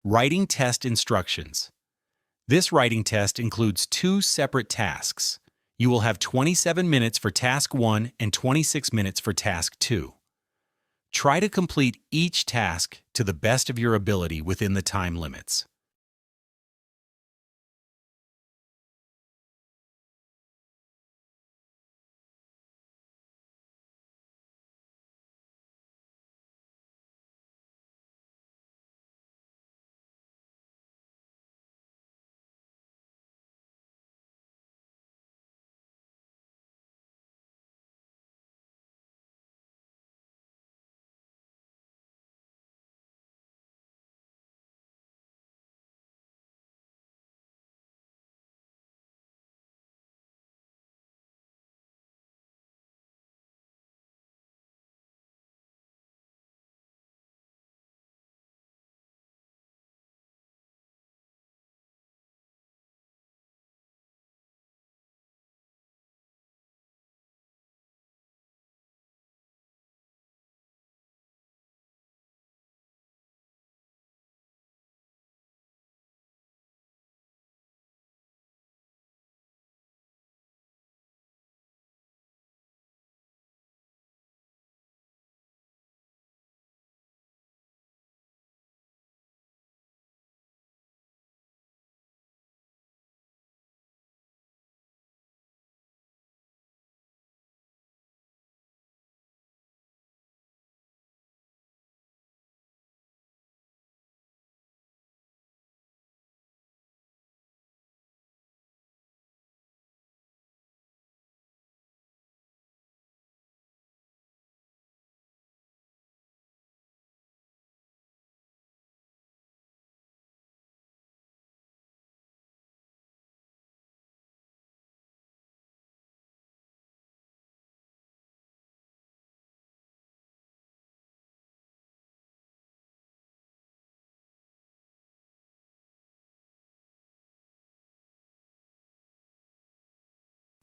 Writing test instructions. This writing test includes two separate tasks. You will have 27 minutes for task 1 and 26 minutes for task 2. Try to complete each task to the best of your ability within the time limits.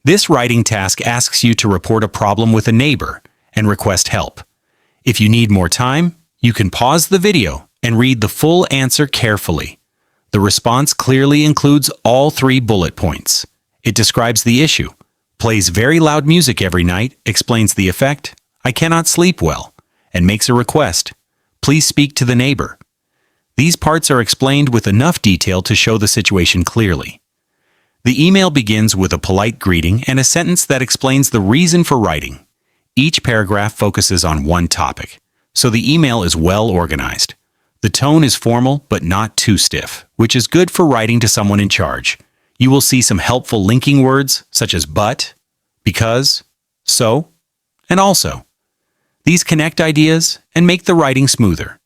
This writing task asks you to report a problem with a neighbor and request help. If you need more time, you can pause the video and read the full answer carefully. The response clearly includes all 3 bullet points. It describes the issue, plays very loud music every night, explains the effect, I cannot sleep well, and makes a request. Please speak to the neighbor. These parts are explained with enough detail to show the situation clearly. The email begins with a polite greeting and a sentence that explains the reason for writing. Each paragraph focuses on one topic, so the email is well organized. The tone is formal but not too stiff, which is good for writing to someone in charge. You will see some helpful linking words such as but, because, so, and also. These connect ideas and make the writing smoother.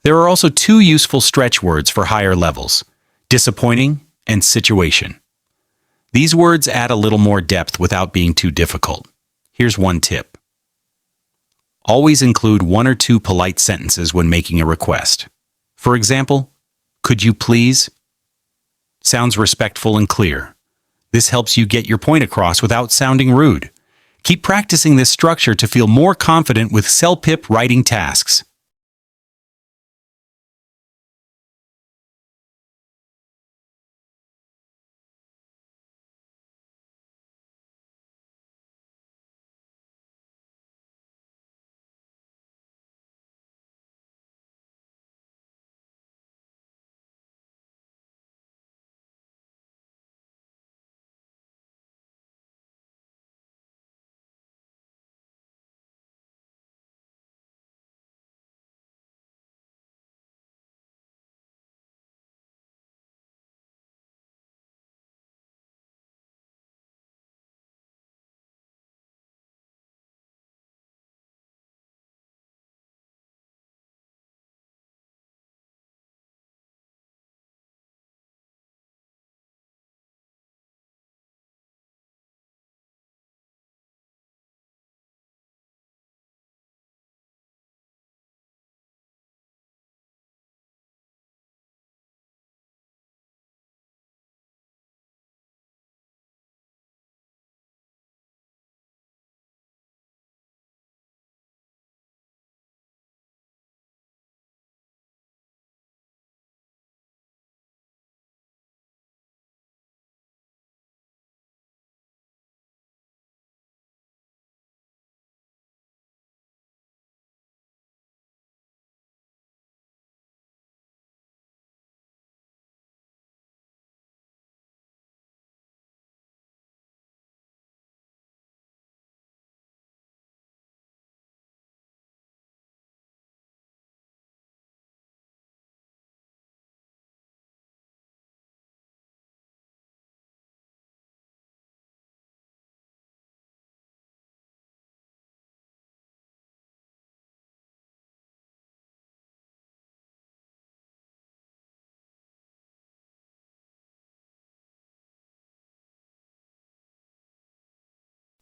There are also 2 useful stretch words for higher levels, disappointing and situation. These words add a little more depth without being too difficult. Here's one tip. Always include 1 or 2 polite sentences when making a request. For example, could you please? Sounds respectful and clear. This helps you get your point across without sounding rude. Keep practicing this structure to feel more confident with CELPIP writing tasks.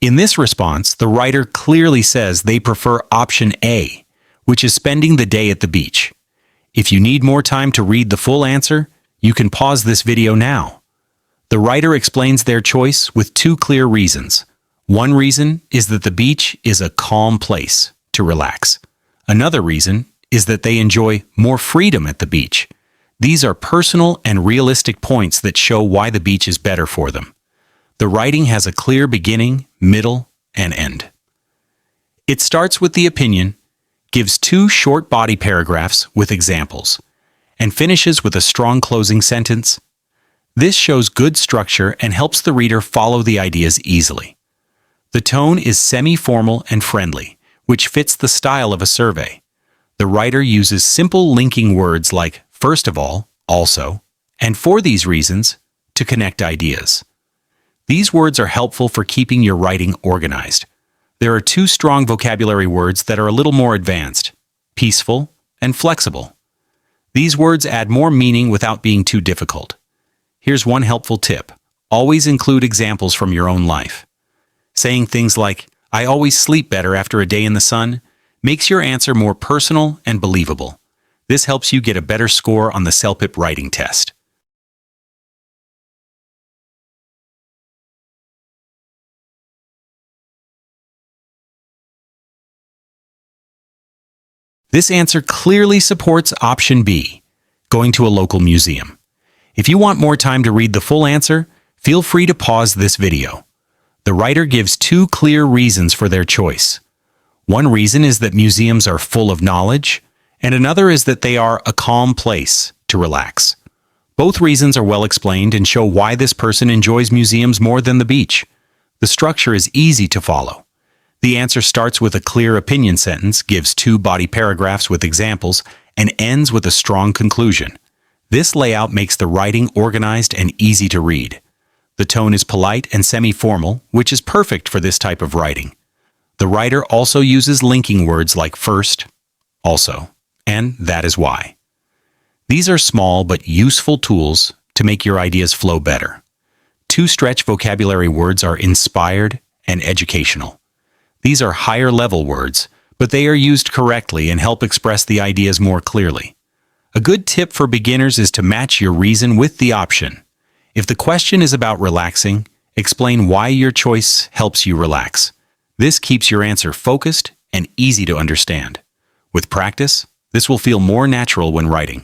In this response, the writer clearly says they prefer option A, which is spending the day at the beach. If you need more time to read the full answer, you can pause this video now. The writer explains their choice with two clear reasons. One reason is that the beach is a calm place to relax. Another reason is that they enjoy more freedom at the beach. These are personal and realistic points that show why the beach is better for them. The writing has a clear beginning, middle, and end. It starts with the opinion, gives two short body paragraphs with examples, and finishes with a strong closing sentence. This shows good structure and helps the reader follow the ideas easily. The tone is semi-formal and friendly, which fits the style of a survey. The writer uses simple linking words like first of all, also, and for these reasons, to connect ideas. These words are helpful for keeping your writing organized. There are two strong vocabulary words that are a little more advanced, peaceful and flexible. These words add more meaning without being too difficult. Here's one helpful tip. Always include examples from your own life. Saying things like, "I always sleep better after a day in the sun," makes your answer more personal and believable. This helps you get a better score on the CELPIP writing test. This answer clearly supports option B, going to a local museum. If you want more time to read the full answer, feel free to pause this video. The writer gives two clear reasons for their choice. One reason is that museums are full of knowledge, and another is that they are a calm place to relax. Both reasons are well explained and show why this person enjoys museums more than the beach. The structure is easy to follow. The answer starts with a clear opinion sentence, gives two body paragraphs with examples, and ends with a strong conclusion. This layout makes the writing organized and easy to read. The tone is polite and semi-formal, which is perfect for this type of writing. The writer also uses linking words like first, also, and that is why. These are small but useful tools to make your ideas flow better. Two stretch vocabulary words are inspired and educational. These are higher-level words, but they are used correctly and help express the ideas more clearly. A good tip for beginners is to match your reason with the option. If the question is about relaxing, explain why your choice helps you relax. This keeps your answer focused and easy to understand. With practice, this will feel more natural when writing.